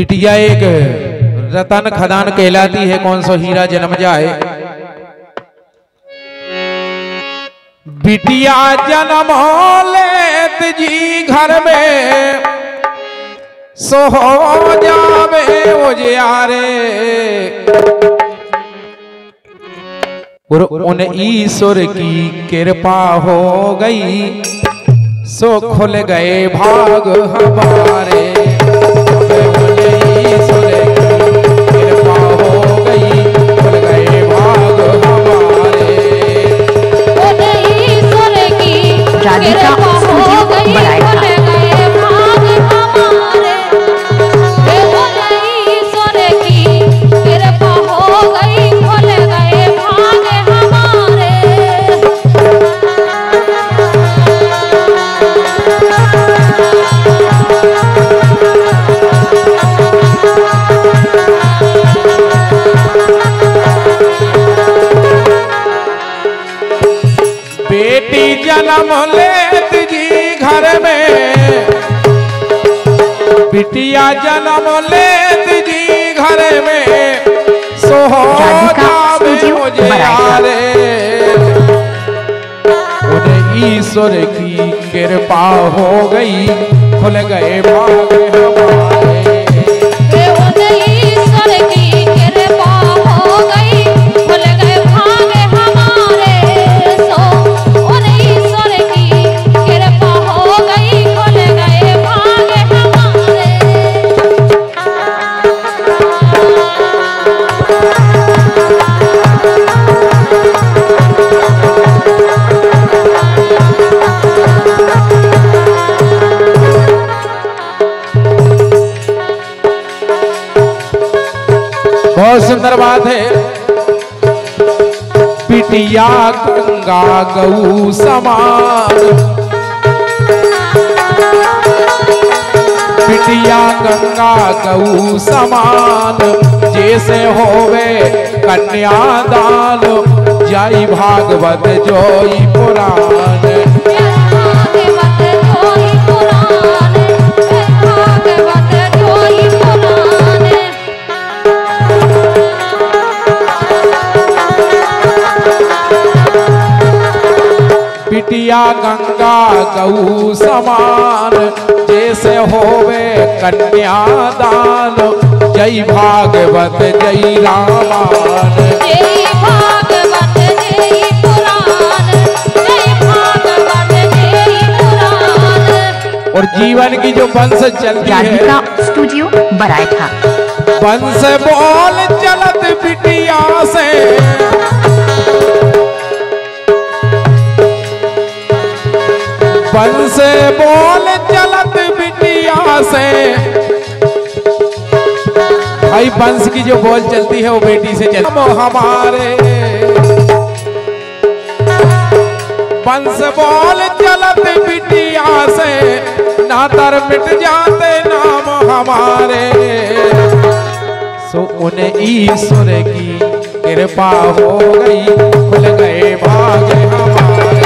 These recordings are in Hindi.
बिटिया एक रतन खदान कहलाती है, कौन सा हीरा जन्म जाए। बिटिया जन्म लेत जी घर में सो हो जावे उजियारे, और उन ईश्वर की कृपा हो गई सो खुल गए भाग हमारे। बेटी जन्म लेत जी घर में, बिटिया जन्म लेत जी घर में सो हो जावे उजियारे, उन्हें ईश्वर की कृपा हो गई खुल गए भाग हमारे। बहुत सुंदर बात है। बिटिया गंगा गऊ समान, बिटिया गंगा गऊ समान, जैसे होवे कन्यादान जाई भागवत जोई पुराण। बिटिया गंगा गऊ समान, जैसे होवे कन्यादान जय भागवत जय रामायण। जय भागवत जय पुराण, जय भागवत जय पुराण। और जीवन की जो वंश चलती है, स्टूडियो बराय था, वंश बोल चलत बिटिया से, वंश बोल चलत बिटिया से। भाई वंश की जो बोल चलती है वो बेटी से चलती है। हमारे वंश बोल चलत बिटिया से, नातर मिट जाते नाम हमारे। सो उन्हें ईश्वर की कृपा हो गई खुल गए भाग हमारे।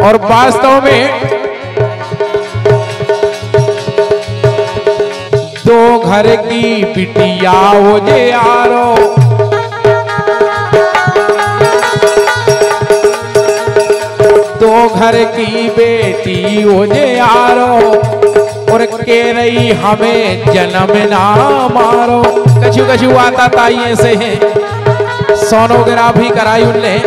और वास्तव में दो घर की बिटिया उजियारो, दो घर की बेटी उजियारो, और कह रही हमें जन्म ना मारो। कछु कछु आता ताइए से है, सोनोग्राफी कराई उनने,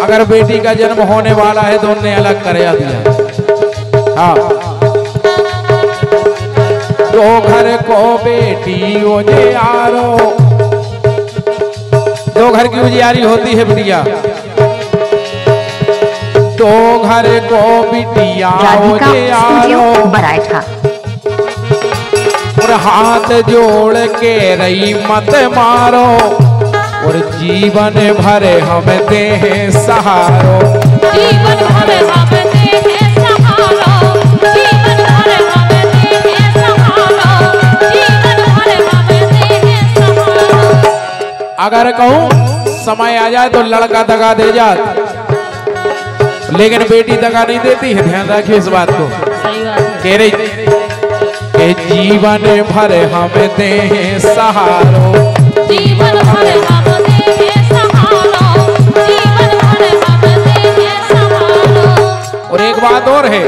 अगर बेटी का जन्म होने वाला है तो उनने अलग कर दिया। हाँ, दो घर को बेटी उजियारो, दो घर की उजियारी होती है बिटिया। दो घर को बिटिया बराइठा और हाथ जोड़ के रही मत मारो और जीवन भर हम दे सहारो, जीवन भर हम दे सहारो, जीवन भर हम दे सहारो, जीवन भर हम दे सहारो। अगर कहूँ समय आ जाए तो लड़का दगा दे जात, लेकिन बेटी दगा नहीं देती है, ध्यान रखिए इस बात को। सही बात है। कह रही कि जीवन भर हम दे सहारो, जीवन भर हम दे सहारो, जीवन भर हम दे सहारो। और एक बात और है,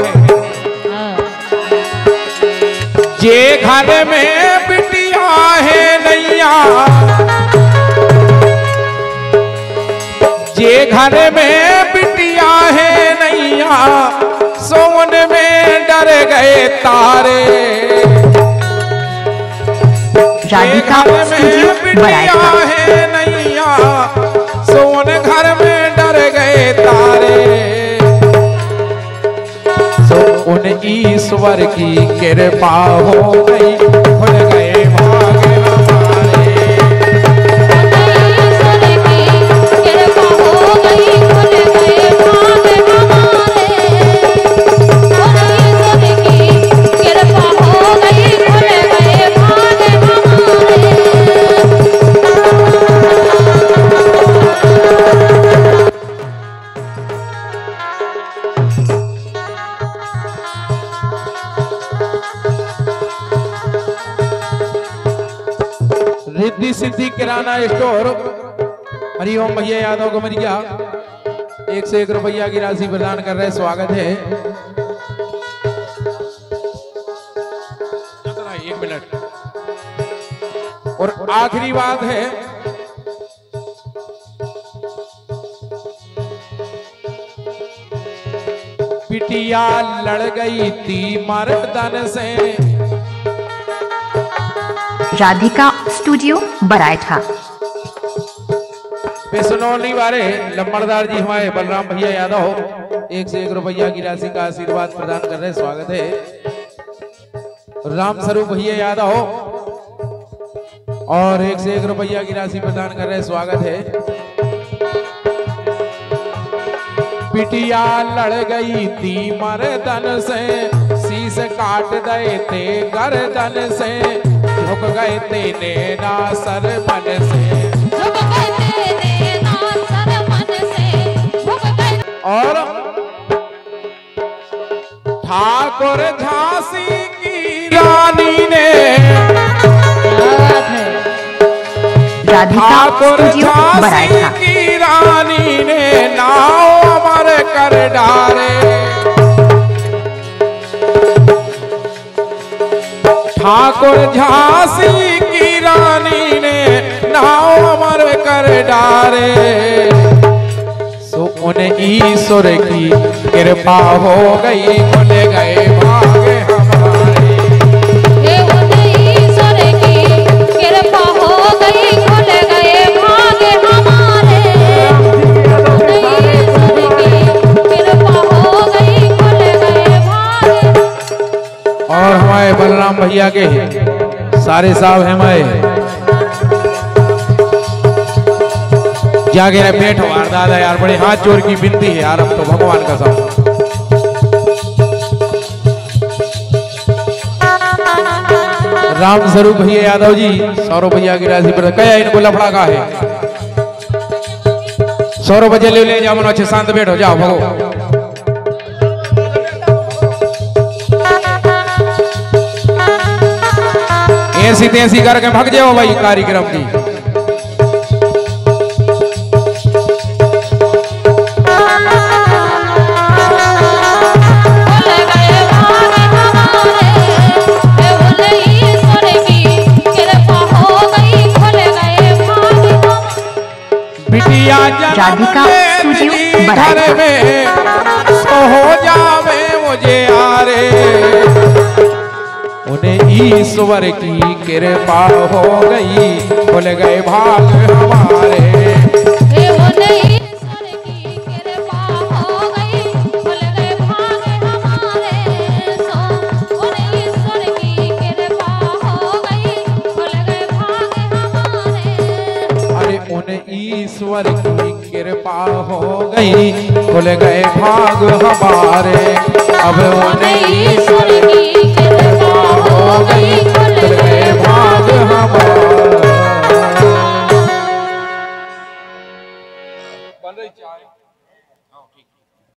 जे घर में बिटिया है नैया, जे घर में बिटिया है नैया, सोन में डर गए तारे। राधिका स्टूडियो बिटिया है नैया, सोन घर में डर गए तारे। सो उन ईश्वर की कृपा हो गई, खुल गए भाग हमारे। ईश्वर की कृपा हो गई, खुल गए भाग हमारे। ईश्वर की कृपा हो गई, खुल गए भाग हमारे। रिद्धि सिद्धि किराना स्टोर हरिओम भैया यादव गमरिया 1 से 1 रुपया की राशि प्रदान कर रहे, स्वागत है। 1 मिनट। और आखिरी बात है, बिटिया लड़ गई थी मर्दन से। राधिका स्टूडियो बराइठा पेसनौली वाले लम्बड़दार जी हमारे बलराम भैया यादव 1 से 1 रुपया की राशि का आशीर्वाद प्रदान कर रहे, स्वागत है। राम स्वरूप भैया यादव और 1 से 1 रुपया की राशि प्रदान कर रहे, स्वागत है। बिटिया लड़ गई थी मर्दन से, शीश काट गए थे गर्दन से, झुक गए थे नैना सर मन से, झुक गए थे नैना सर मन से, झुक गए। और ठाकुर झांसी की रानी ने, ठाकुर झांसी की रानी ने नाव अमर कर डारे। ठाकुर झांसी की रानी ने नाव अमर कर डारे। सो उन ईश्वर की कृपा हो गई, खुल गए भाग हमारे। उन ईश्वर की कृपा हो गई, खुल गए भाग हमारे। उन ईश्वर की कृपा हो गई, खुल गए भाग। और हमारे बलराम भैया के सारे साहब हैं, हमारे जाके रहे पेट मार दादा यार, बड़े हाथ जोड़ की विनती है यार, अब तो भगवान का सब। राम स्वरूप भैया यादव जी 100 रुपया की राशि पर कया इनको लफड़ा का है। 100 रुपये ले जाओ, मनो अच्छे शांत बैठो, जाओ भगो। ऐसी तैसी करके भाग जाओ भाई कार्यक्रम की। बिटिया राधिका स्टूडियो बराइठा सो हो जावे मुझे यारे। उन्हें ईश्वर की कृपा हो गई, खुल गए भाग हमारे। उन ईश्वर की कृपा हो गई, ईश्वर की कृपा हो गई, खुल गए भाग हमारे। अब उन्हें ईश्वर की कृपा हो गई।